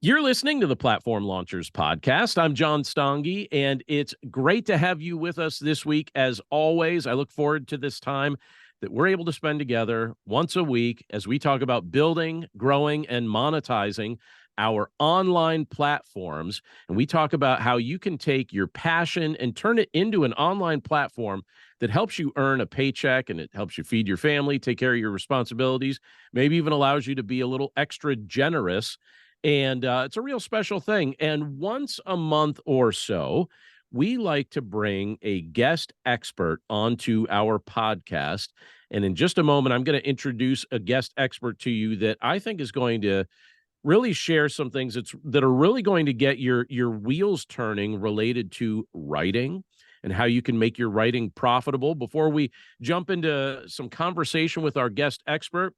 You're listening to the Platform Launchers podcast. I'm John Stange, and it's great to have you with us this week. As always, I look forward to this time that we're able to spend together once a week as we talk about building, growing, and monetizing our online platforms. And we talk about how you can take your passion and turn it into an online platform that helps you earn a paycheck, and it helps you feed your family, take care of your responsibilities, maybe even allows you to be a little extra generous. And it's a real special thing. And once a month or so, we like to bring a guest expert onto our podcast. And in just a moment, I'm going to introduce a guest expert to you that I think is going to really share some things that are really going to get your wheels turning related to writing and how you can make your writing profitable. Before we jump into some conversation with our guest expert,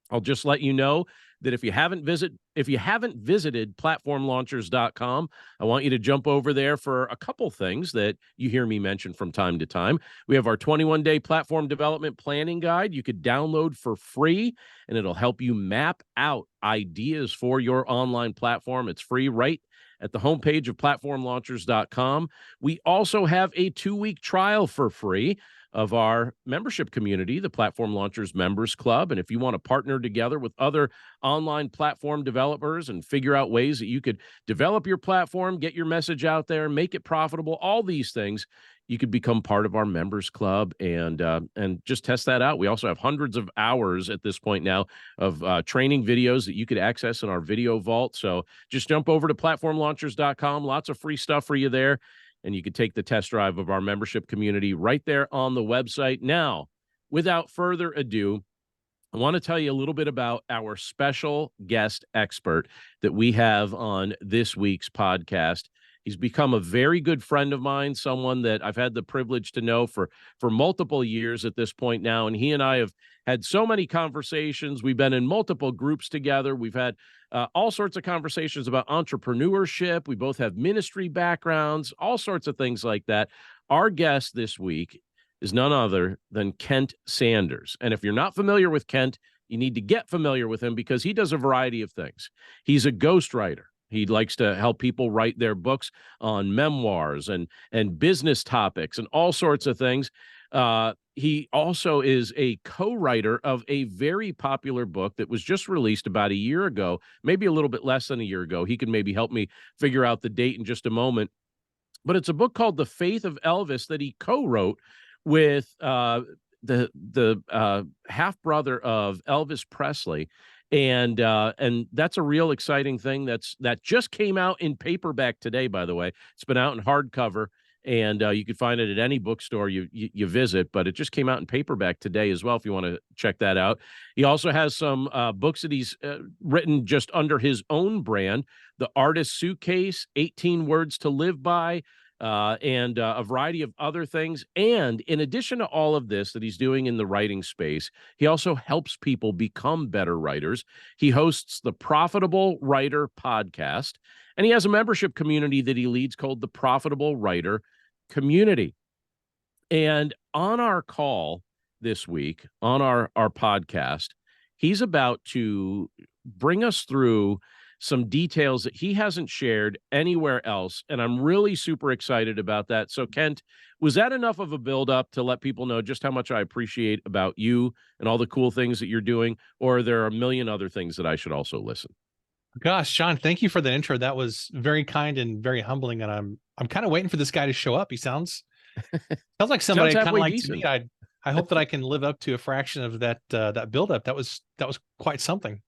I'll just let you know that if you haven't visited platformlaunchers.com, I want you to jump over there for a couple things that you hear me mention from time to time. We have our 21-day platform development planning guide you could download for free, and it'll help you map out ideas for your online platform. It's free right at the homepage of platformlaunchers.com. We also have a 2-week trial for free of our membership community, the Platform Launchers Members Club. And if you want to partner together with other online platform developers and figure out ways that you could develop your platform, get your message out there, make it profitable, all these things, you could become part of our members club and just test that out. We also have hundreds of hours at this point now of training videos that you could access in our video vault. So just jump over to platformlaunchers.com. Lots of free stuff for you there. And you can take the test drive of our membership community right there on the website. Now, without further ado, I want to tell you a little bit about our special guest expert that we have on this week's podcast. He's become a very good friend of mine, someone that I've had the privilege to know for multiple years at this point now. And he and I have had so many conversations. We've been in multiple groups together. We've had all sorts of conversations about entrepreneurship. We both have ministry backgrounds, all sorts of things like that. Our guest this week is none other than Kent Sanders. And if you're not familiar with Kent, you need to get familiar with him because he does a variety of things. He's a ghostwriter. He likes to help people write their books on memoirs and business topics and all sorts of things. He also is a co-writer of a very popular book that was just released about a year ago, maybe a little bit less than a year ago. He can maybe help me figure out the date in just a moment. But it's a book called The Faith of Elvis that he co-wrote with the half-brother of Elvis Presley. And that's a real exciting thing that just came out in paperback today, by the way. It's been out in hardcover, and you can find it at any bookstore you visit, but it just came out in paperback today as well if you want to check that out. He also has some books that he's written just under his own brand: The Artist's Suitcase, 18 Words to Live By, and a variety of other things. And in addition to all of this that he's doing in the writing space, he also helps people become better writers. He hosts the Profitable Writer podcast, and he has a membership community that he leads called the Profitable Writer Community. And on our call this week, on our podcast, he's about to bring us through some details that he hasn't shared anywhere else, and I'm really super excited about that. So, Kent, was that enough of a build-up to let people know just how much I appreciate about you and all the cool things that you're doing, or are there a million other things that I should also listen? Gosh, John, thank you for the intro. That was very kind and very humbling, and I'm kind of waiting for this guy to show up. He sounds like somebody I kind of like to meet. I hope that I can live up to a fraction of that build-up. That was quite something.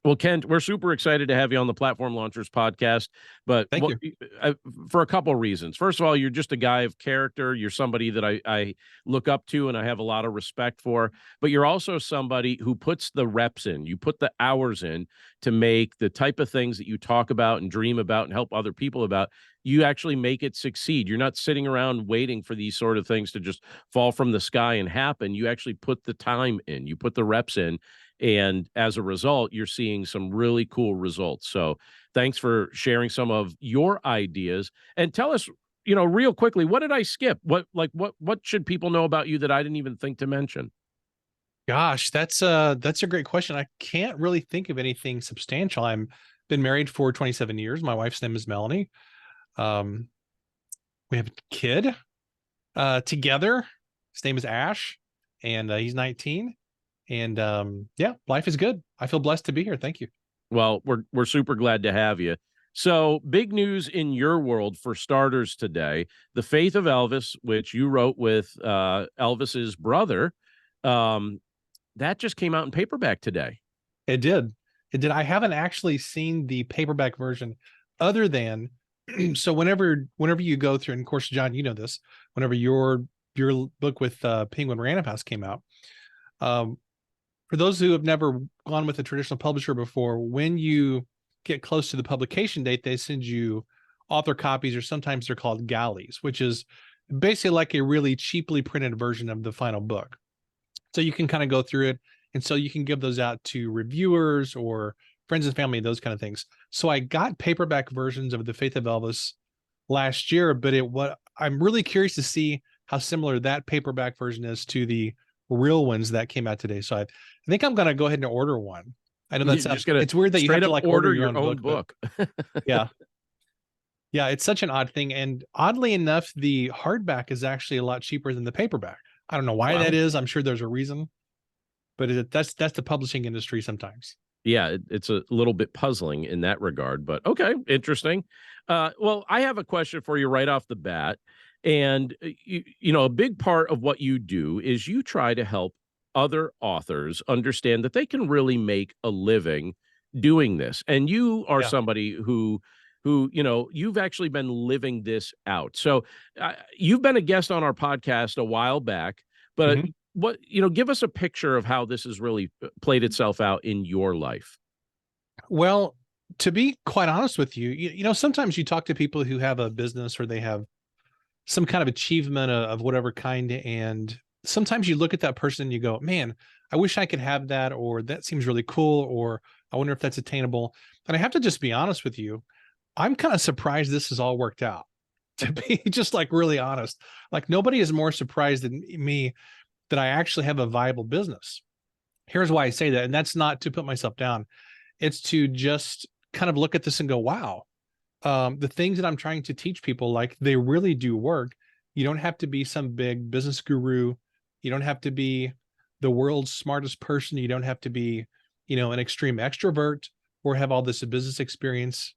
Well, Kent, we're super excited to have you on the Platform Launchers podcast, but thank you. For a couple of reasons. First of all, you're just a guy of character. You're somebody that I look up to and I have a lot of respect for, but you're also somebody who puts the reps in. You put the hours in to make the type of things that you talk about and dream about and help other people about. You actually make it succeed. You're not sitting around waiting for these sort of things to just fall from the sky and happen. You actually put the time in, you put the reps in. And as a result, you're seeing some really cool results. So thanks for sharing some of your ideas. And tell us, real quickly, what did I skip? What should people know about you that I didn't even think to mention? Gosh, that's a great question. I can't really think of anything substantial. I'm been married for 27 years. My wife's name is Melanie. Um, we have a kid together. His name is Ash, and he's 19. And yeah, life is good. I feel blessed to be here. Thank you. Well, we're super glad to have you. So, big news in your world for starters today: The Faith of Elvis, which you wrote with Elvis's brother, that just came out in paperback today. It did. It did. I haven't actually seen the paperback version, other than so whenever you go through, and of course, John, you know this. Whenever your book with Penguin Random House came out, for those who have never gone with a traditional publisher before, when you get close to the publication date, they send you author copies, or sometimes they're called galleys, which is basically like a really cheaply printed version of the final book. So you can kind of go through it. And so you can give those out to reviewers or friends and family, those kind of things. So I got paperback versions of The Faith of Elvis last year, but I'm really curious to see how similar that paperback version is to the real ones that came out today. So I think I'm going to go ahead and order one. I know that's it's weird that you have to like order your own book. Yeah. Yeah. It's such an odd thing. And oddly enough, the hardback is actually a lot cheaper than the paperback. I don't know why that is. I'm sure there's a reason, but that's the publishing industry sometimes. Yeah, it's a little bit puzzling in that regard, but okay, interesting. Well, I have a question for you right off the bat. And, you know, a big part of what you do is you try to help other authors understand that they can really make a living doing this. And you are somebody who, you know, you've actually been living this out. So you've been a guest on our podcast a while back, but what, you know, give us a picture of how this has really played itself out in your life. Well, to be quite honest with you, you know, sometimes you talk to people who have a business or they have some kind of achievement of whatever kind. And sometimes you look at that person and you go, man, I wish I could have that, or that seems really cool, or I wonder if that's attainable. And I have to just be honest with you. I'm kind of surprised this has all worked out, to be just like really honest. Like nobody is more surprised than me that I actually have a viable business. Here's why I say that. And that's not to put myself down. It's to just kind of look at this and go, wow, the things that I'm trying to teach people, like they really do work. You don't have to be some big business guru. You don't have to be the world's smartest person. You don't have to be, you know, an extreme extrovert or have all this business experience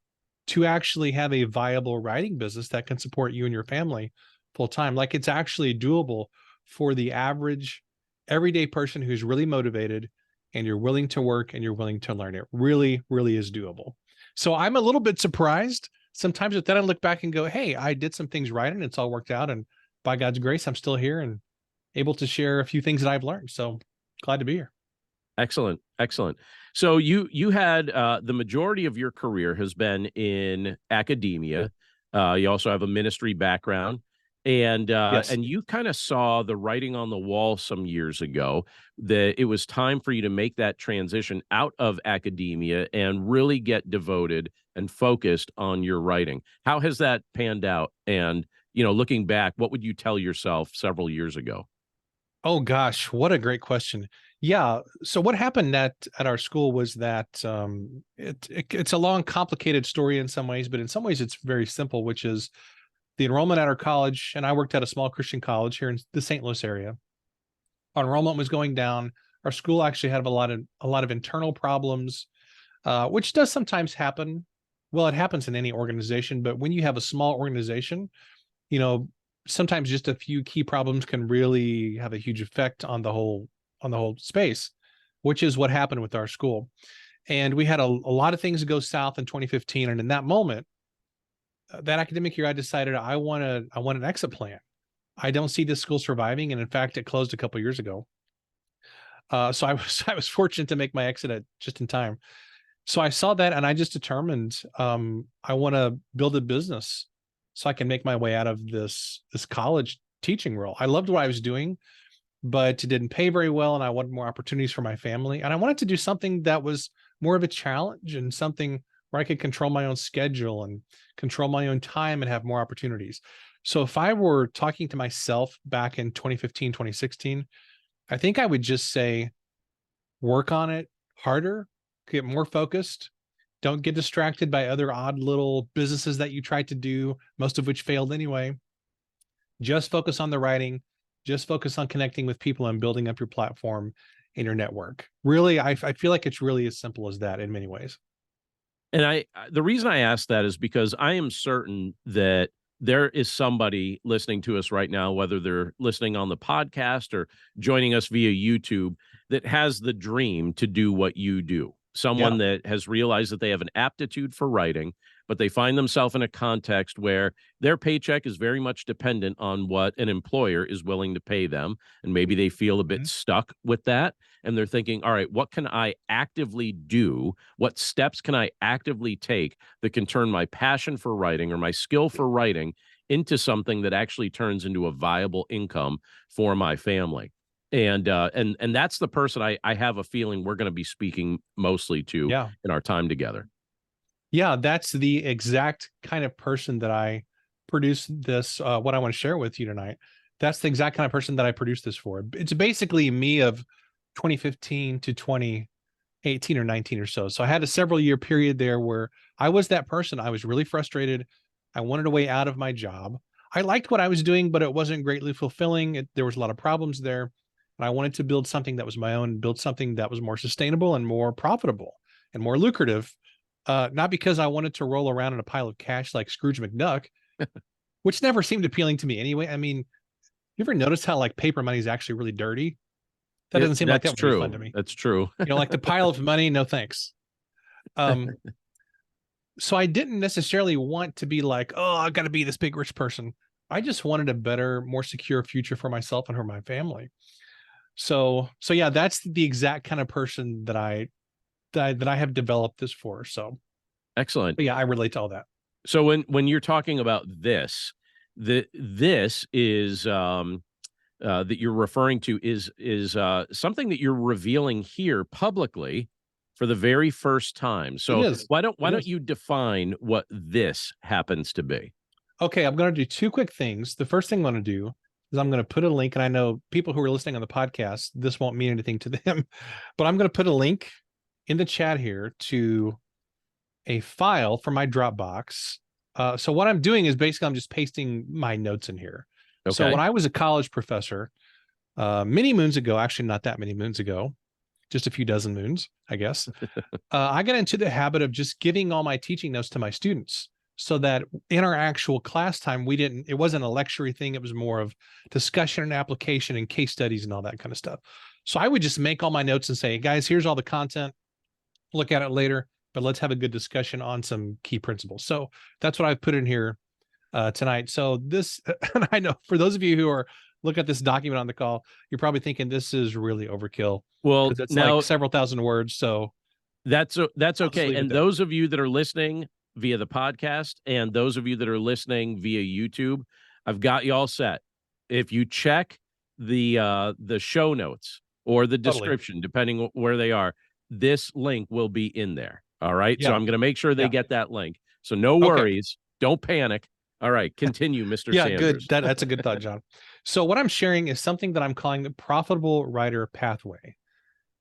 to actually have a viable writing business that can support you and your family full time. Like it's actually doable for the average everyday person who's really motivated and you're willing to work and you're willing to learn. It really, really is doable. So I'm a little bit surprised sometimes, but then I look back and go, hey, I did some things right and it's all worked out. And by God's grace, I'm still here and able to share a few things that I've learned. So glad to be here. Excellent. Excellent. So you had the majority of your career has been in academia. You also have a ministry background. And and you kind of saw the writing on the wall some years ago that it was time for you to make that transition out of academia and really get devoted and focused on your writing. How has that panned out? And, you know, looking back, what would you tell yourself several years ago? Oh gosh, what a great question. Yeah. So what happened at our school was that it's a long, complicated story in some ways, but in some ways it's very simple, which is the enrollment at our college, and I worked at a small Christian college here in the St. Louis area. Our enrollment was going down. Our school actually had a lot of internal problems, which does sometimes happen. Well, it happens in any organization, but when you have a small organization, you know, sometimes just a few key problems can really have a huge effect on the whole space, which is what happened with our school. And we had a lot of things go south in 2015, and in that moment, that academic year, I decided I want an exit plan. I don't see this school surviving, and in fact, it closed a couple of years ago. So I was fortunate to make my exit just in time. So I saw that, and I just determined I want to build a business so I can make my way out of this college teaching role. I loved what I was doing, but it didn't pay very well, and I wanted more opportunities for my family, and I wanted to do something that was more of a challenge and something where I could control my own schedule and control my own time and have more opportunities. So if I were talking to myself back in 2015, 2016, I think I would just say, work on it harder, get more focused, Don't get distracted by other odd little businesses that you tried to do, most of which failed anyway. Just focus on the writing. Just focus on connecting with people and building up your platform and your network. Really, I feel like it's really as simple as that in many ways. And the reason I ask that is because I am certain that there is somebody listening to us right now, whether they're listening on the podcast or joining us via YouTube, that has the dream to do what you do. Someone that has realized that they have an aptitude for writing, but they find themselves in a context where their paycheck is very much dependent on what an employer is willing to pay them. And maybe they feel a bit stuck with that. And they're thinking, all right, what can I actively do? What steps can I actively take that can turn my passion for writing or my skill for writing into something that actually turns into a viable income for my family? And that's the person I have a feeling we're going to be speaking mostly to in our time together. Yeah, that's the exact kind of person that I produced this, what I want to share with you tonight. That's the exact kind of person that I produced this for. It's basically me of 2015 to 2018 or 19 or so. So I had a several year period there where I was that person. I was really frustrated. I wanted a way out of my job. I liked what I was doing, but it wasn't greatly fulfilling. There was a lot of problems there. And I wanted to build something that was my own, build something that was more sustainable and more profitable and more lucrative. Not because I wanted to roll around in a pile of cash like Scrooge McDuck, which never seemed appealing to me anyway. I mean, you ever notice how like paper money is actually really dirty? That doesn't seem like that would be fun to me. That's true. Like the pile of money, no thanks. So I didn't necessarily want to be like, oh, I got to be this big rich person. I just wanted a better, more secure future for myself and for my family. So yeah, that's the exact kind of person that I have developed this for. So excellent. But yeah, I relate to all that. So when you're talking about this, this is that you're referring to is something that you're revealing here publicly for the very first time. So why don't you define what this happens to be? Okay, I'm going to do two quick things. The first thing I'm going to do is I'm going to put a link, and I know people who are listening on the podcast, this won't mean anything to them, but I'm going to put a link in the chat here to a file from my Dropbox. So what I'm doing is basically I'm just pasting my notes in here. Okay. So when I was a college professor, many moons ago, actually not that many moons ago, just a few dozen moons, I guess, I got into the habit of just giving all my teaching notes to my students, so that in our actual class time, it wasn't a lecture thing. It was more of discussion and application and case studies and all that kind of stuff. So I would just make all my notes and say, guys, here's all the content. Look at it later, but let's have a good discussion on some key principles. So that's what I've put in here tonight. So this, and I know for those of you who are looking at this document on the call, you're probably thinking this is really overkill. Well, it's now like several thousand words. So that's okay. And those of you that are listening via the podcast and those of you that are listening via YouTube, I've got you all set. If you check the show notes or the description, depending where they are, this link will be in there. All right. Yeah. So I'm going to make sure they get that link. So no worries. Don't panic. All right. Continue, Mr. Sanders. Good. That's a good thought, John. So what I'm sharing is something that I'm calling the Profitable Writer Pathway.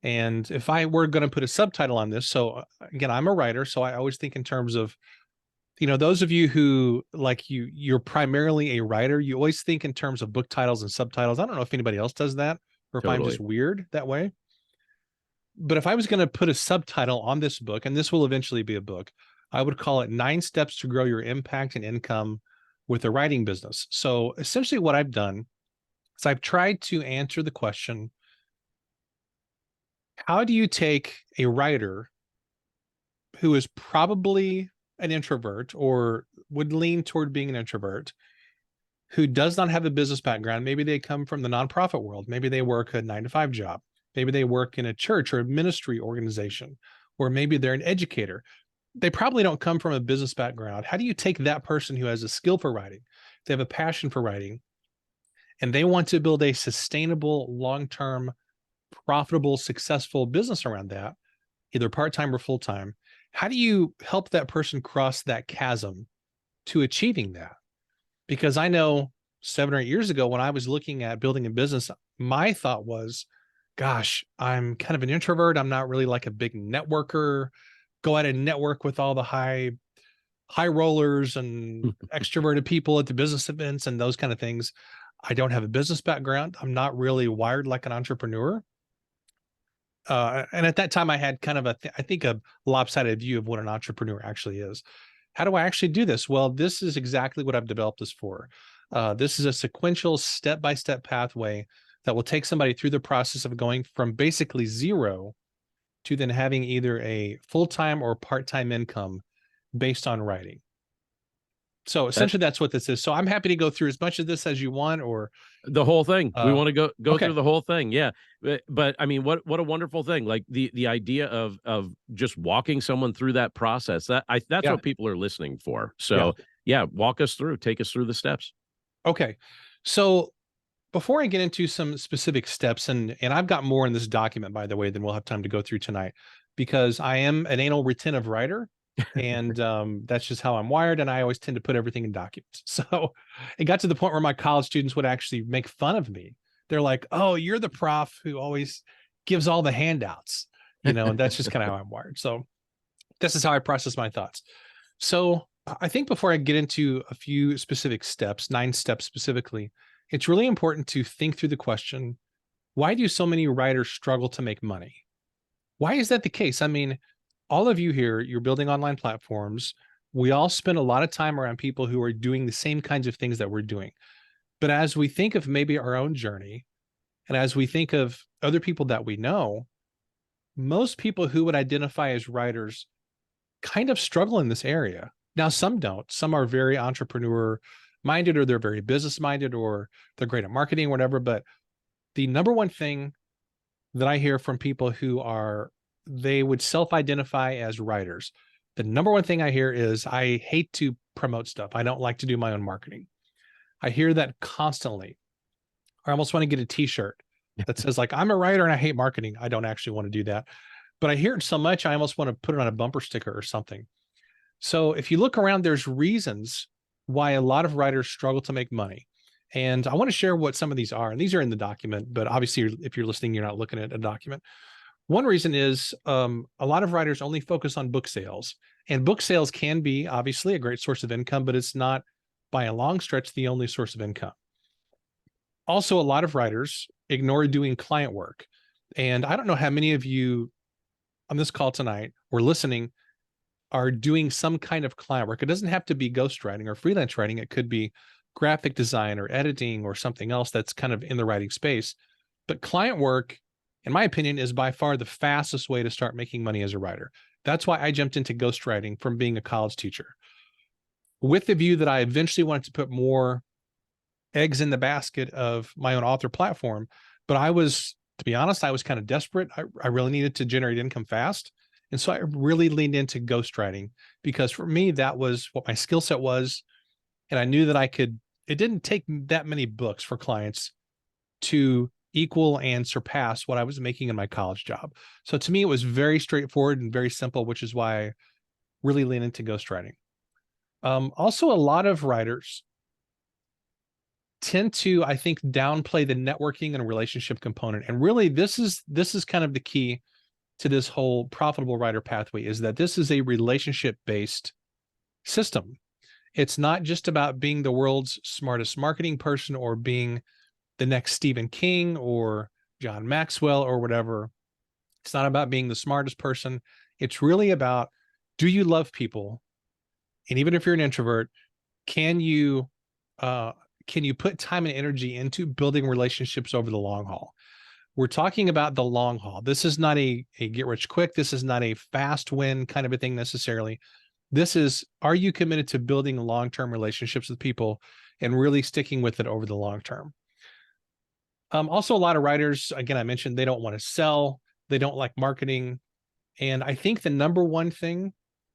And if I were going to put a subtitle on this, so again, I'm a writer, so I always think in terms of, those of you who you're primarily a writer, you always think in terms of book titles and subtitles. I don't know if anybody else does that or if I'm just weird that way. But if I was going to put a subtitle on this book, and this will eventually be a book, I would call it 9 Steps to Grow Your Impact and Income with a Writing Business. So essentially what I've done is I've tried to answer the question, how do you take a writer who is probably an introvert or would lean toward being an introvert, who does not have a business background? Maybe they come from the nonprofit world. Maybe they work a 9-to-5 job. Maybe they work in a church or a ministry organization, or maybe they're an educator. They probably don't come from a business background. How do you take that person who has a skill for writing, they have a passion for writing, and they want to build a sustainable, long-term, profitable, successful business around that, either part-time or full-time? How do you help that person cross that chasm to achieving that? Because I know 7 or 8 years ago, when I was looking at building a business, my thought was, gosh, I'm kind of an introvert. I'm not really like a big networker. go out and network with all the high rollers and extroverted people at the business events and those kind of things. I don't have a business background. I'm not really wired like an entrepreneur. And at that time I had kind of I think a lopsided view of what an entrepreneur actually is. How do I actually do this? Well, this is exactly what I've developed this for. This is a sequential step-by-step pathway that will take somebody through the process of going from basically zero to then having either a full-time or part-time income based on writing. So essentially that's what this is. So I'm happy to go through as much of this as you want, or the whole thing. We want to go okay. through the whole thing. Yeah. But I mean, what a wonderful thing. Like the idea of just walking someone through that process. That's Yeah. what people are listening for. So yeah, walk us through, take us through the steps. Okay. So before I get into some specific steps, and I've got more in this document, by the way, than we'll have time to go through tonight, because I am an anal retentive writer. And that's just how I'm wired. And I always tend to put everything in documents. So it got to the point where my college students would actually make fun of me. They're like, "Oh, you're the prof who always gives all the handouts," and that's just kind of how I'm wired. So this is how I process my thoughts. So I think before I get into a few specific steps, 9 steps specifically, it's really important to think through the question, why do so many writers struggle to make money? Why is that the case? I mean, all of you here, you're building online platforms. We all spend a lot of time around people who are doing the same kinds of things that we're doing. But as we think of maybe our own journey, and as we think of other people that we know, most people who would identify as writers kind of struggle in this area. Now, some don't. Some are very entrepreneur minded, or they're very business minded, or they're great at marketing or whatever. But the number one thing that I hear from people who they would self-identify as writers, the number one thing I hear is, I hate to promote stuff. I don't like to do my own marketing. I hear that constantly. I almost want to get a t-shirt that says like, I'm a writer and I hate marketing. I don't actually want to do that, but I hear it so much, I almost want to put it on a bumper sticker or something. So if you look around, there's reasons why a lot of writers struggle to make money. And I want to share what some of these are. And these are in the document, but obviously if you're listening, you're not looking at a document. One reason is a lot of writers only focus on book sales, and book sales can be obviously a great source of income, but it's not by a long stretch the only source of income. Also, a lot of writers ignore doing client work. And I don't know how many of you on this call tonight or listening are doing some kind of client work. It doesn't have to be ghostwriting or freelance writing. It could be graphic design or editing or something else that's kind of in the writing space. But client work, in my opinion, is by far the fastest way to start making money as a writer. That's why I jumped into ghostwriting from being a college teacher, with the view that I eventually wanted to put more eggs in the basket of my own author platform. But to be honest, I was kind of desperate. I really needed to generate income fast. And so I really leaned into ghostwriting, because for me, that was what my skill set was. And I knew that it didn't take that many books for clients to equal and surpass what I was making in my college job. So to me, it was very straightforward and very simple, which is why I really lean into ghostwriting. Also, a lot of writers tend to, I think, downplay the networking and relationship component. And really, this is kind of the key to this whole profitable writer pathway, is that this is a relationship-based system. It's not just about being the world's smartest marketing person or being the next Stephen King or John Maxwell or whatever. It's not about being the smartest person. It's really about, do you love people? And even if you're an introvert, can you put time and energy into building relationships over the long haul? We're talking about the long haul. This is not a get rich quick. This is not a fast win kind of a thing necessarily. This is, are you committed to building long-term relationships with people and really sticking with it over the long term? Also, a lot of writers, again, I mentioned, they don't want to sell. They don't like marketing. And I think the number one thing,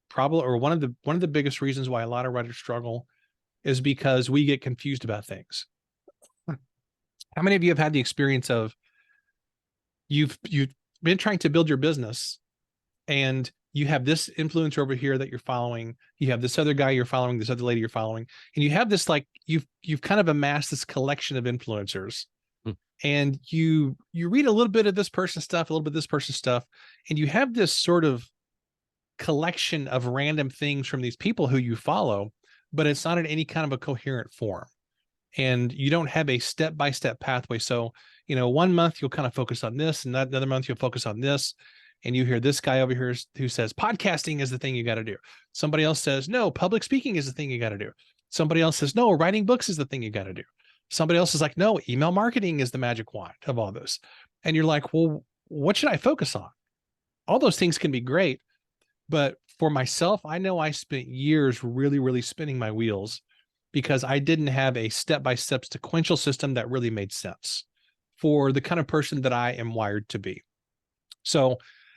probably, or one of the biggest reasons why a lot of writers struggle, is because we get confused about things. How many of you have had the experience of you've been trying to build your business, and you have this influencer over here that you're following, you have this other guy you're following, this other lady you're following, and you have this, like, you've kind of amassed this collection of influencers, and you read a little bit of this person's stuff, a little bit of this person's stuff, and you have this sort of collection of random things from these people who you follow, but it's not in any kind of a coherent form. And you don't have a step-by-step pathway. So, 1 month you'll kind of focus on this, and that another month you'll focus on this. And you hear this guy over here who says podcasting is the thing you got to do. Somebody else says, no, public speaking is the thing you got to do. Somebody else says, no, writing books is the thing you got to do. Somebody else is like, no, email marketing is the magic wand of all this. And you're like, well, what should I focus on? All those things can be great. But for myself, I know I spent years really, really spinning my wheels because I didn't have a step-by-step sequential system that really made sense for the kind of person that I am wired to be. So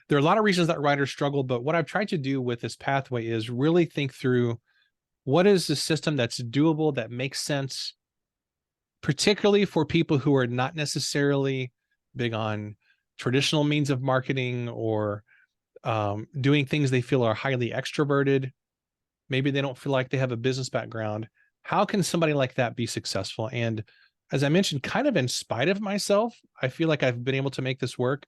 there are a lot of reasons that writers struggle, but what I've tried to do with this pathway is really think through what is the system that's doable, that makes sense, particularly for people who are not necessarily big on traditional means of marketing or doing things they feel are highly extroverted. Maybe they don't feel like they have a business background. How can somebody like that be successful? And as I mentioned, kind of in spite of myself, I feel like I've been able to make this work,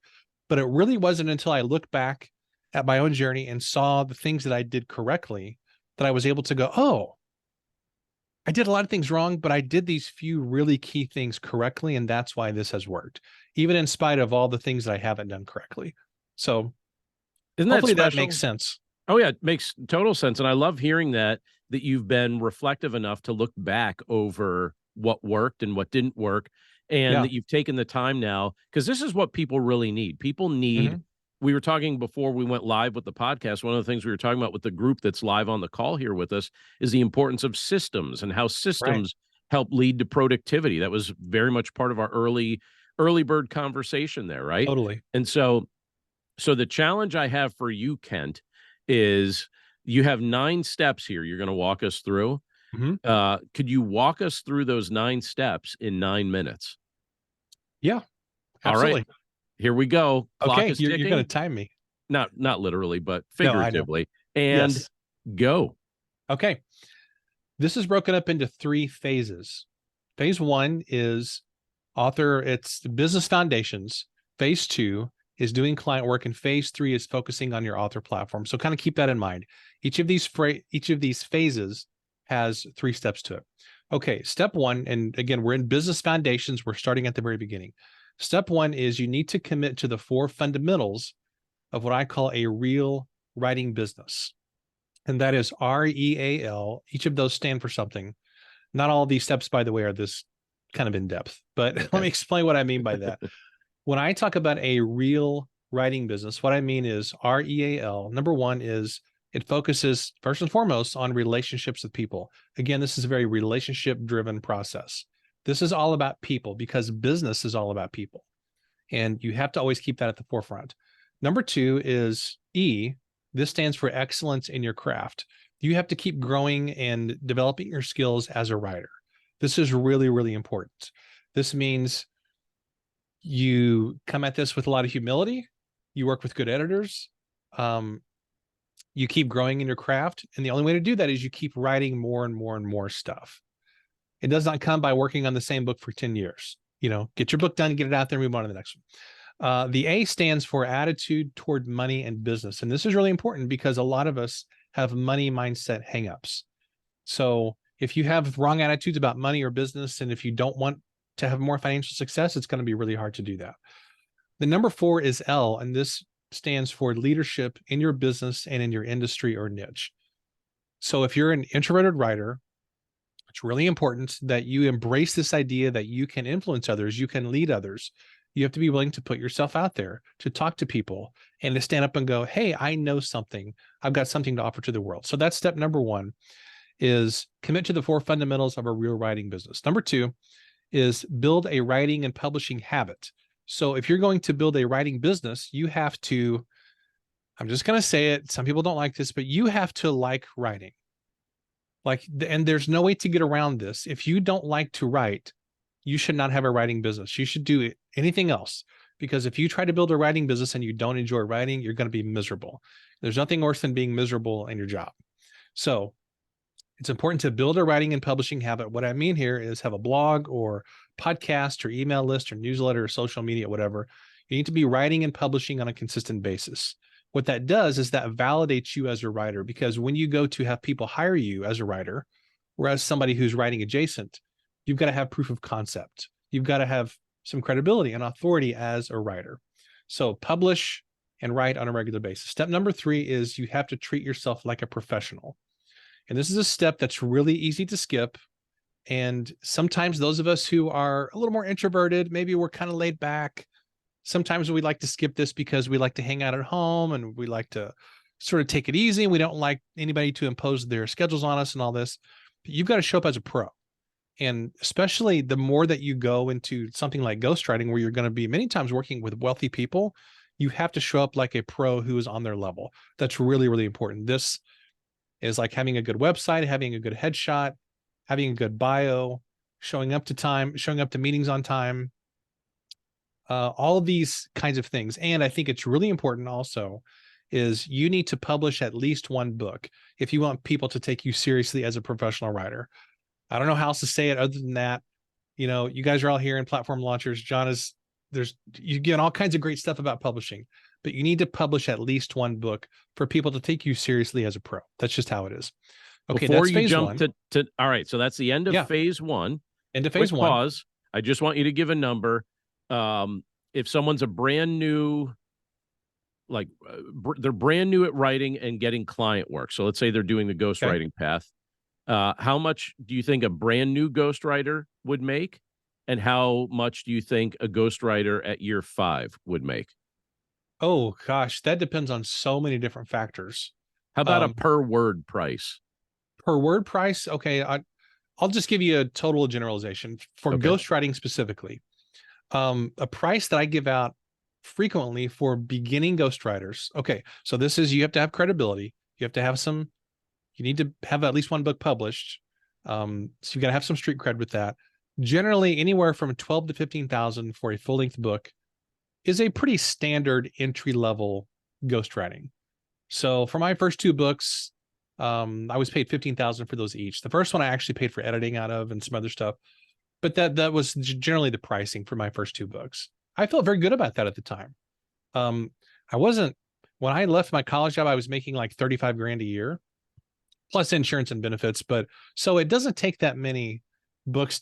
but it really wasn't until I looked back at my own journey and saw the things that I did correctly that I was able to go, oh, I did a lot of things wrong, but I did these few really key things correctly. And that's why this has worked, even in spite of all the things that I haven't done correctly. So hopefully that makes sense. Oh yeah, it makes total sense. And I love hearing that you've been reflective enough to look back over what worked and what didn't work. And that you've taken the time now, because this is what people really need. People need, we were talking before we went live with the podcast. One of the things we were talking about with the group that's live on the call here with us is the importance of systems and how systems help lead to productivity. That was very much part of our early bird conversation there, right? Totally. And so the challenge I have for you, Kent, is you have 9 steps here you're going to walk us through. Could you walk us through those 9 steps in 9 minutes? Yeah, absolutely. All right, here we go. Clock okay, is you're ticking. going to time me. Not literally, but figuratively. No, and go. Okay. This is broken up into 3 phases. Phase 1 is it's business foundations. Phase 2 is doing client work, and phase 3 is focusing on your author platform. So kind of keep that in mind. Each of these phases has 3 steps to it. Okay, step 1, and again, we're in business foundations. We're starting at the very beginning. Step 1 is you need to commit to the 4 fundamentals of what I call a real writing business. And that is REAL. Each of those stand for something. Not all of these steps, by the way, are this kind of in depth, but let me explain what I mean by that. When I talk about a real writing business, what I mean is REAL. Number 1 is it focuses first and foremost on relationships with people. Again, this is a very relationship-driven process. This is all about people because business is all about people. And you have to always keep that at the forefront. Number 2 is E. This stands for excellence in your craft. You have to keep growing and developing your skills as a writer. This is really, really important. This means you come at this with a lot of humility. You work with good editors. You keep growing in your craft. And the only way to do that is you keep writing more and more and more stuff. It does not come by working on the same book for 10 years. Get your book done, get it out there, move on to the next one. The A stands for attitude toward money and business. And this is really important because a lot of us have money mindset hangups. So if you have wrong attitudes about money or business, and if you don't want to have more financial success, it's going to be really hard to do that. The number 4 is L, and this stands for leadership in your business and in your industry or niche. So if you're an introverted writer, it's really important that you embrace this idea that you can influence others, you can lead others. You have to be willing to put yourself out there, to talk to people, and to stand up and go, hey, I know something. I've got something to offer to the world. So that's step number 1, is commit to the 4 fundamentals of a real writing business. Number 2 is build a writing and publishing habit. So if you're going to build a writing business, you have to, I'm just going to say it, some people don't like this, but you have to like writing. And there's no way to get around this. If you don't like to write, you should not have a writing business. You should do anything else, because if you try to build a writing business and you don't enjoy writing, you're going to be miserable. There's nothing worse than being miserable in your job. So it's important to build a writing and publishing habit. What I mean here is have a blog or podcast or email list or newsletter or social media, whatever. You need to be writing and publishing on a consistent basis. what that does is that validates you as a writer, because when you go to have people hire you as a writer, whereas somebody who's writing adjacent, you've got to have proof of concept. You've got to have some credibility and authority as a writer. So publish and write on a regular basis. Step number 3 is you have to treat yourself like a professional. And this is a step that's really easy to skip. And sometimes those of us who are a little more introverted, maybe we're kind of laid back. Sometimes we like to skip this because we like to hang out at home and we like to sort of take it easy. We don't like anybody to impose their schedules on us and all this. But you've got to show up as a pro. And especially the more that you go into something like ghostwriting, where you're going to be many times working with wealthy people, you have to show up like a pro who is on their level. That's really, really important. This is like having a good website, having a good headshot, having a good bio, showing up to time, showing up to meetings on time, all of these kinds of things. And I think it's really important also is you need to publish at least one book if you want people to take you seriously as a professional writer. I don't know how else to say it other than that. You know, you guys are all here in Platform Launchers. John is, you've given all kinds of great stuff about publishing, but you need to publish at least one book for people to take you seriously as a pro. That's just how it is. Okay, before that's you phase jump one. to all right, so that's the end of phase 1. End of phase 1. Pause. I just want you to give a number. If someone's a brand new, like they're brand new at writing and getting client work, so let's say they're doing the ghostwriting path, how much do you think a brand new ghostwriter would make, and how much do you think a ghostwriter at year 5 would make? Oh gosh, that depends on so many different factors. How about a per word price? Per word price? Okay, I'll just give you a total generalization for ghostwriting specifically. A price that I give out frequently for beginning ghostwriters. Okay, so this is, you have to have credibility. You have to have some, you need to have at least one book published. So you got to have some street cred with that. Generally, anywhere from 12 to 15,000 for a full-length book is a pretty standard entry-level ghostwriting. So for my first 2 books, I was paid 15,000 for those each. The first one I actually paid for editing out of and some other stuff, but that was generally the pricing for my first 2 books. I felt very good about that at the time. When I left my college job, I was making like 35 grand a year, plus insurance and benefits. But so it doesn't take that many books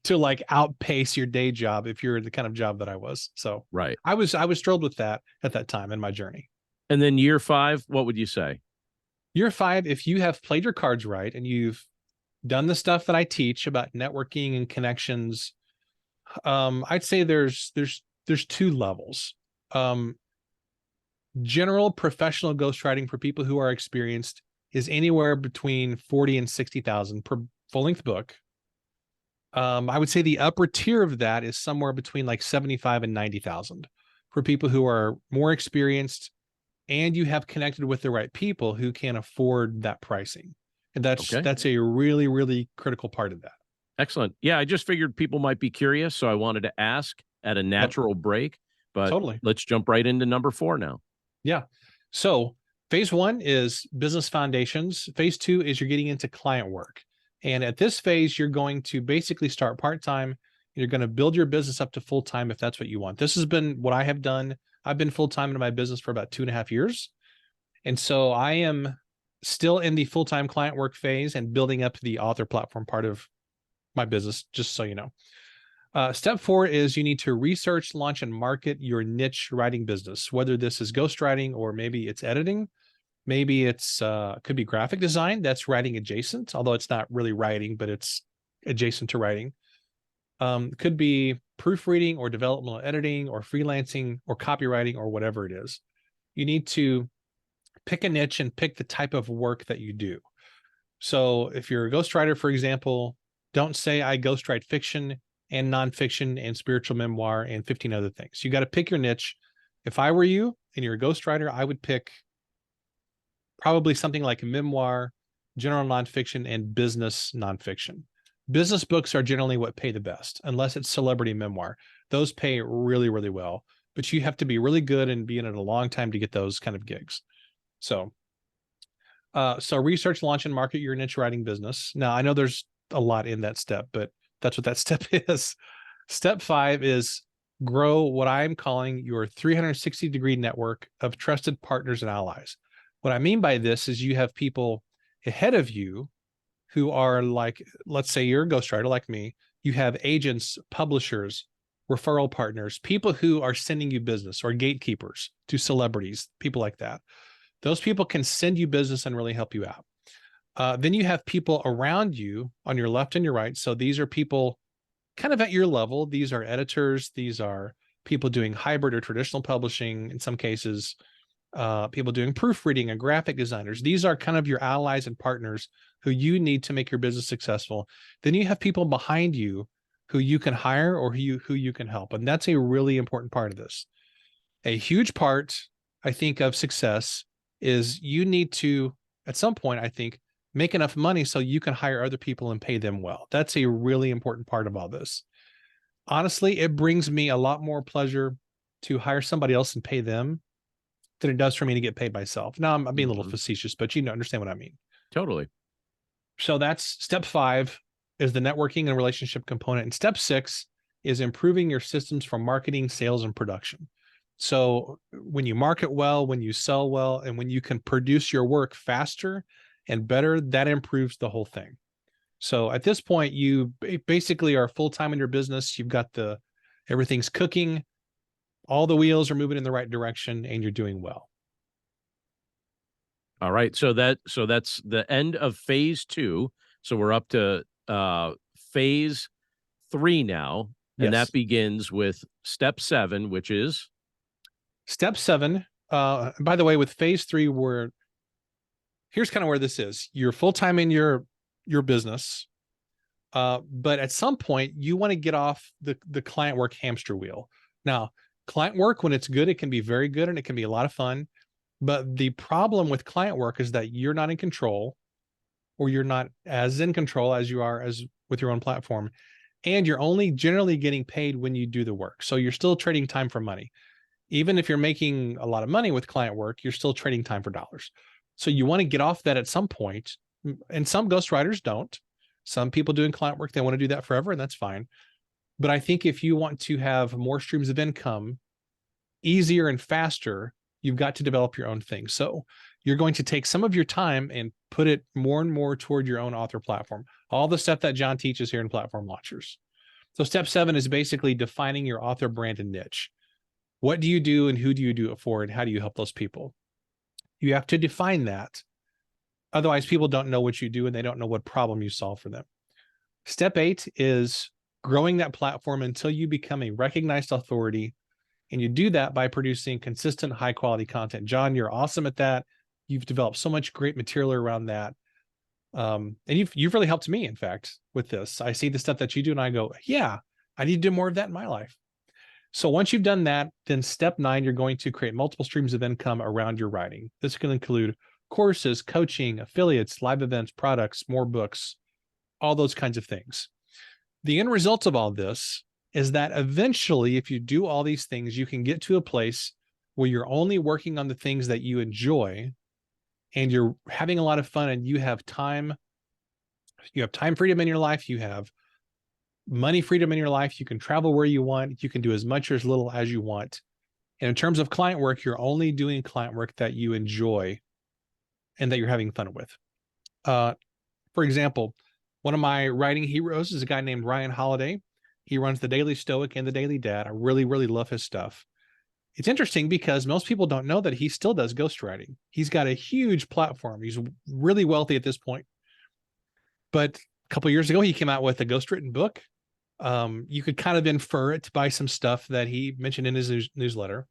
to like outpace your day job if you're the kind of job that I was. So right, I was thrilled with that at that time in my journey. And then year 5, what would you say? Year 5, if you have played your cards right and you've done the stuff that I teach about networking and connections, I'd say there's 2 levels. General professional ghostwriting for people who are experienced is anywhere between 40 and 60,000 per full-length book. I would say the upper tier of that is somewhere between like 75 and 90,000 for people who are more experienced and you have connected with the right people who can afford that pricing. And that's a really, really critical part of that. Excellent. Yeah, I just figured people might be curious, so I wanted to ask at a natural break, but let's jump right into number 4 now. Yeah. So phase 1 is business foundations. Phase 2 is you're getting into client work. And at this phase, you're going to basically start part-time. You're going to build your business up to full-time if that's what you want. This has been what I have done. I've been full-time in my business for about 2.5 years. And so I am still in the full-time client work phase and building up the author platform part of my business, just so you know. Step 4 is you need to research, launch, and market your niche writing business, whether this is ghostwriting or maybe it's editing. Maybe it's could be graphic design that's writing adjacent, although it's not really writing, but it's adjacent to writing. Could be proofreading or developmental editing or freelancing or copywriting or whatever it is. You need to pick a niche and pick the type of work that you do. So if you're a ghostwriter, for example, don't say I ghostwrite fiction and nonfiction and spiritual memoir and 15 other things. You got to pick your niche. If I were you and you're a ghostwriter, I would pick probably something like memoir, general nonfiction, and business nonfiction. Business books are generally what pay the best, unless it's celebrity memoir. Those pay really, really well, but you have to be really good and be in it a long time to get those kind of gigs. So research, launch, and market your niche writing business. Now, I know there's a lot in that step, but that's what that step is. Step 5 is grow what I'm calling your 360-degree network of trusted partners and allies. What I mean by this is you have people ahead of you who are like, let's say you're a ghostwriter like me. You have agents, publishers, referral partners, people who are sending you business, or gatekeepers to celebrities, people like that. Those people can send you business and really help you out. Then you have people around you on your left and your right. So these are people kind of at your level. These are editors. These are people doing hybrid or traditional publishing in some cases, people doing proofreading and graphic designers. These are kind of your allies and partners who you need to make your business successful. Then you have people behind you who you can hire or who you can help. And that's a really important part of this. A huge part, I think, of success is you need to, at some point, I think, make enough money so you can hire other people and pay them well. That's a really important part of all this. Honestly, it brings me a lot more pleasure to hire somebody else and pay them than it does for me to get paid myself. Now, I'm being a little facetious, but you understand what I mean. Totally. So that's step 5 is the networking and relationship component. And step 6 is improving your systems for marketing, sales, and production. So when you market well, when you sell well, and when you can produce your work faster and better, that improves the whole thing. So at this point, you basically are full-time in your business. You've got everything's cooking. All the wheels are moving in the right direction, and you're doing well. All right. So that's the end of phase 2. So we're up to phase 3 now. And that begins with step 7, which is step 7. By the way, with phase 3, here's kind of where this is. You're full-time in your business. But at some point you want to get off the client work hamster wheel. Now, client work, when it's good, it can be very good and it can be a lot of fun. But the problem with client work is that you're not in control, or you're not as in control as you are as with your own platform. And you're only generally getting paid when you do the work. So you're still trading time for money. Even if you're making a lot of money with client work, you're still trading time for dollars. So you want to get off that at some point. And some ghostwriters don't. Some people doing client work, they want to do that forever, and that's fine. But I think if you want to have more streams of income easier and faster, you've got to develop your own thing. So you're going to take some of your time and put it more and more toward your own author platform. All the stuff that John teaches here in Platform Launchers. So step 7 is basically defining your author brand and niche. What do you do and who do you do it for, and how do you help those people? You have to define that. Otherwise, people don't know what you do and they don't know what problem you solve for them. Step 8 is growing that platform until you become a recognized authority. And you do that by producing consistent, high quality content. John, you're awesome at that. You've developed so much great material around that. And you've really helped me, in fact, with this. I see the stuff that you do and I go, yeah, I need to do more of that in my life. So once you've done that, then step 9, you're going to create multiple streams of income around your writing. This can include courses, coaching, affiliates, live events, products, more books, all those kinds of things. The end result of all this is that eventually, if you do all these things, you can get to a place where you're only working on the things that you enjoy and you're having a lot of fun, and you have time freedom in your life. You have money freedom in your life. You can travel where you want. You can do as much or as little as you want. And in terms of client work, you're only doing client work that you enjoy and that you're having fun with. For example, one of my writing heroes is a guy named Ryan Holiday. He runs the Daily Stoic and the Daily Dad. I really, really love his stuff. It's interesting because most people don't know that he still does ghostwriting. He's got a huge platform. He's really wealthy at this point. But a couple of years ago, he came out with a ghostwritten book. You could kind of infer it by some stuff that he mentioned in his newsletter.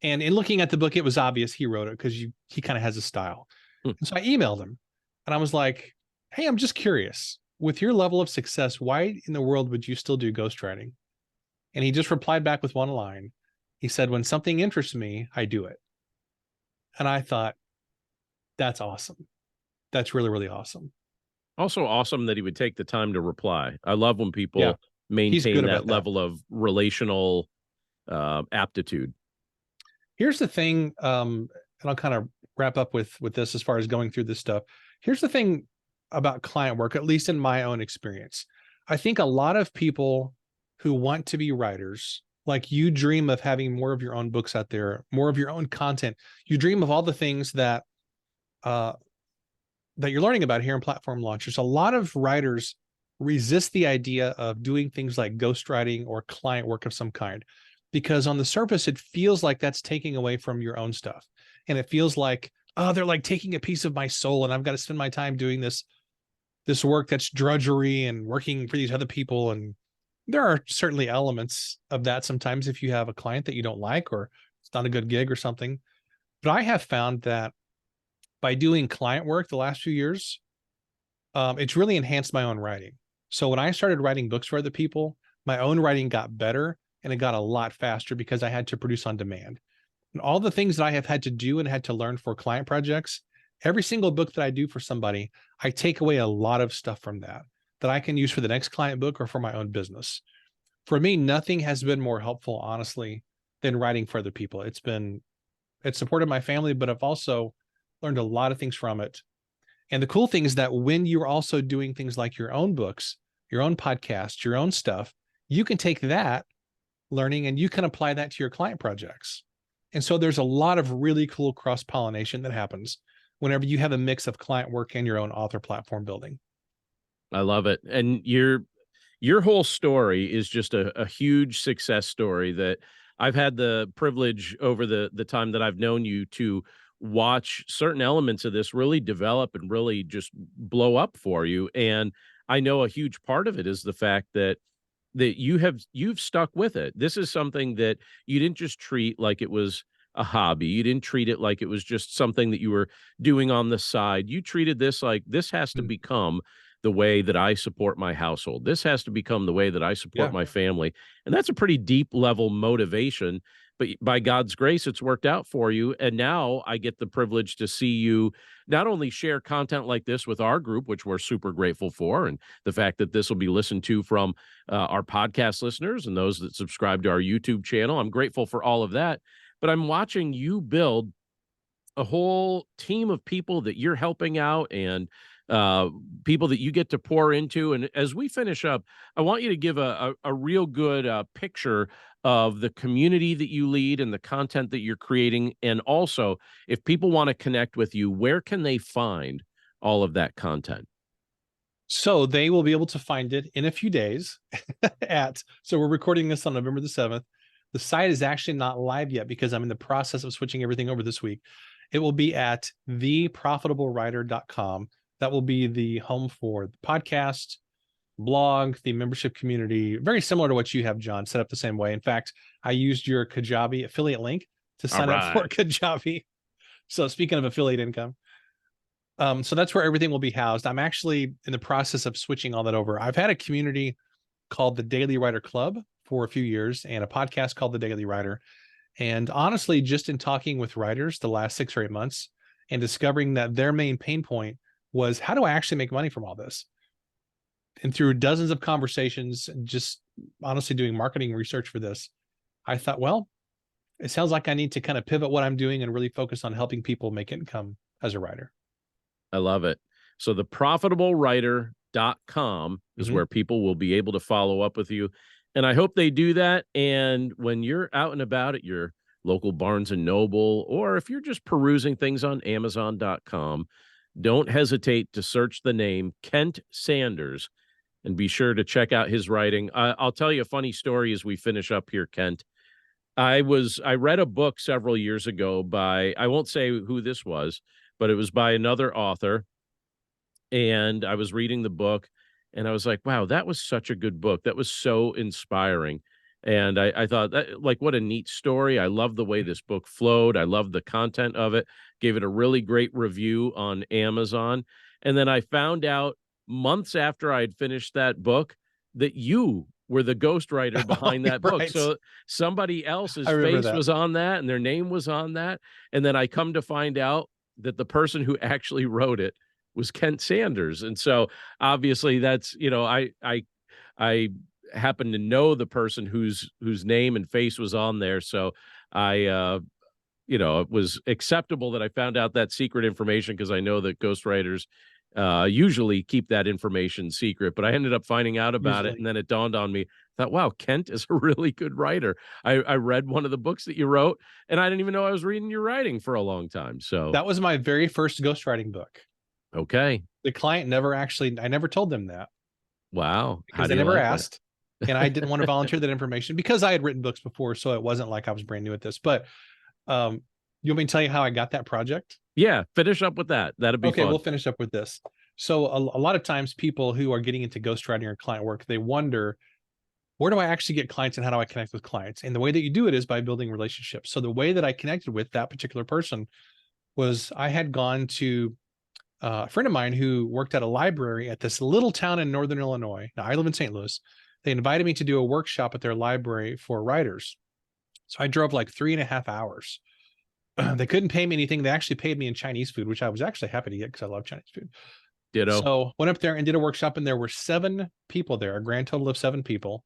And in looking at the book, it was obvious he wrote it because he kind of has a style. And so I emailed him and I was like, hey, I'm just curious. With your level of success, why in the world would you still do ghostwriting? And he just replied back with one line. He said, when something interests me, I do it. And I thought, that's awesome. That's really, really awesome. Also awesome that he would take the time to reply. I love when people maintain that level of relational aptitude. Here's the thing, and I'll kind of wrap up with this as far as going through this stuff. Here's the thing about client work, at least in my own experience. I think a lot of people who want to be writers Like you dream of having more of your own books out there, more of your own content. You dream of all the things that that you're learning about here in Platform Launchers. A lot of writers resist the idea of doing things like ghostwriting or client work of some kind, because on the surface, it feels like that's taking away from your own stuff. And it feels like, oh, they're like taking a piece of my soul and I've got to spend my time doing this work that's drudgery and working for these other people. And there are certainly elements of that sometimes if you have a client that you don't like or it's not a good gig or something. But I have found that by doing client work the last few years, it's really enhanced my own writing. So when I started writing books for other people, my own writing got better and it got a lot faster because I had to produce on demand. And all the things that I have had to do and had to learn for client projects, every single book that I do for somebody, I take away a lot of stuff from that I can use for the next client book or for my own business. For me, nothing has been more helpful, honestly, than writing for other people. It's supported my family, but I've also learned a lot of things from it. And the cool thing is that when you're also doing things like your own books, your own podcast, your own stuff, you can take that learning and you can apply that to your client projects. And so there's a lot of really cool cross-pollination that happens whenever you have a mix of client work and your own author platform building. I love it. And your whole story is just a huge success story that I've had the privilege over the time that I've known you to watch certain elements of this really develop and really just blow up for you. And I know a huge part of it is the fact that you've stuck with it. This is something that you didn't just treat like it was a hobby. You didn't treat it like it was just something that you were doing on the side. You treated this like this has to become the way that I support my household. This has to become the way that I support my family. And that's a pretty deep level motivation. But by God's grace, it's worked out for you. And now I get the privilege to see you not only share content like this with our group, which we're super grateful for, and the fact that this will be listened to from our podcast listeners and those that subscribe to our YouTube channel. I'm grateful for all of that. But I'm watching you build a whole team of people that you're helping out and people that you get to pour into. And as we finish up, I want you to give a real good picture of the community that you lead and the content that you're creating. And also, if people want to connect with you, where can they find all of that content? So they will be able to find it in a few days so we're recording this on November the 7th. The site is actually not live yet because I'm in the process of switching everything over this week. It will be at theprofitablewriter.com. That will be the home for the podcast, blog, the membership community, very similar to what you have, John, set up the same way. In fact, I used your Kajabi affiliate link to sign up for Kajabi. So speaking of affiliate income, so that's where everything will be housed. I'm actually in the process of switching all that over. I've had a community called the Daily Writer Club for a few years and a podcast called The Daily Writer. And honestly, just in talking with writers the last 6 or 8 months and discovering that their main pain point was, how do I actually make money from all this? And through dozens of conversations, just honestly doing marketing research for this, I thought, well, it sounds like I need to kind of pivot what I'm doing and really focus on helping people make income as a writer. I love it. So theprofitablewriter.com is where people will be able to follow up with you. And I hope they do that. And when you're out and about at your local Barnes and Noble, or if you're just perusing things on Amazon.com, don't hesitate to search the name Kent Sanders and be sure to check out his writing. I'll tell you a funny story as we finish up here, Kent. I read a book several years ago by, I won't say who this was, but it was by another author. And I was reading the book and I was like, wow, that was such a good book. That was so inspiring. And I thought that, like, what a neat story. I love the way this book flowed. I love the content of it. Gave it a really great review on Amazon. And then I found out months after I had finished that book that you were the ghostwriter behind that book. Right. So somebody else's face was on that and their name was on that. And then I come to find out that the person who actually wrote it was Kent Sanders. And so obviously that's, you know, I happen to know the person whose name and face was on there. So I, you know, it was acceptable that I found out that secret information because I know that ghostwriters usually keep that information secret, but I ended up finding out about it. And then it dawned on me, thought, wow, Kent is a really good writer. I read one of the books that you wrote, and I didn't even know I was reading your writing for a long time. So That was my very first ghostwriting book. okay. The client I never told them that. Wow. Because they never asked. And I didn't want to volunteer that information because I had written books before. So it wasn't like I was brand new at this. But you want me to tell you how I got that project? Yeah, finish up with that. That'd be okay. fun. We'll finish up with this. So a lot of times people who are getting into ghostwriting or client work, they wonder, where do I actually get clients and how do I connect with clients? And the way that you do it is by building relationships. So the way that I connected with that particular person was I had gone to a friend of mine who worked at a library at this little town in Northern Illinois. Now I live in St. Louis. They invited me to do a workshop at their library for writers. So I drove like 3.5 hours. They couldn't pay me anything. They actually paid me in Chinese food, which I was actually happy to get because I love Chinese food. Ditto. So went up there and did a workshop, and there were 7 people there, a grand total of 7 people.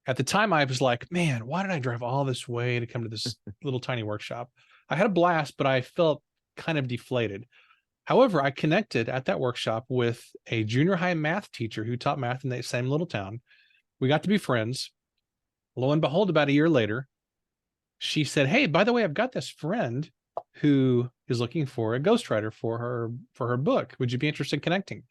At the time, I was like, man, why did I drive all this way to come to this little tiny workshop? I had a blast, but I felt kind of deflated. However, I connected at that workshop with a junior high math teacher who taught math in that same little town. We got to be friends. Lo and behold, about a year later, she said, hey, by the way, I've got this friend who is looking for a ghostwriter for her book. Would you be interested in connecting?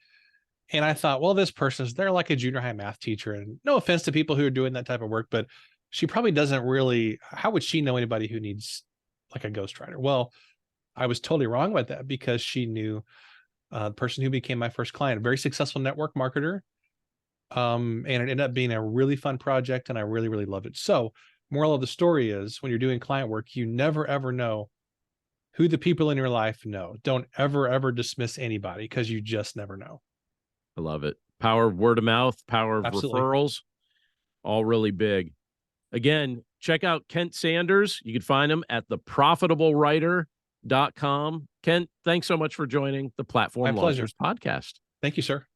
And I thought, well, they're like a junior high math teacher. And no offense to people who are doing that type of work, but she probably doesn't really, how would she know anybody who needs like a ghostwriter? Well, I was totally wrong with that because she knew the person who became my first client, a very successful network marketer. And it ended up being a really fun project, and I really, really loved it. So moral of the story is, when you're doing client work, you never, ever know who the people in your life know. Don't ever, ever dismiss anybody because you just never know. I love it. Power of word of mouth, power of Absolutely. referrals, all really big. Again, check out Kent Sanders. You can find him at theprofitablewriter.com. Kent, thanks so much for joining the Platform Launchers podcast. Thank you, sir.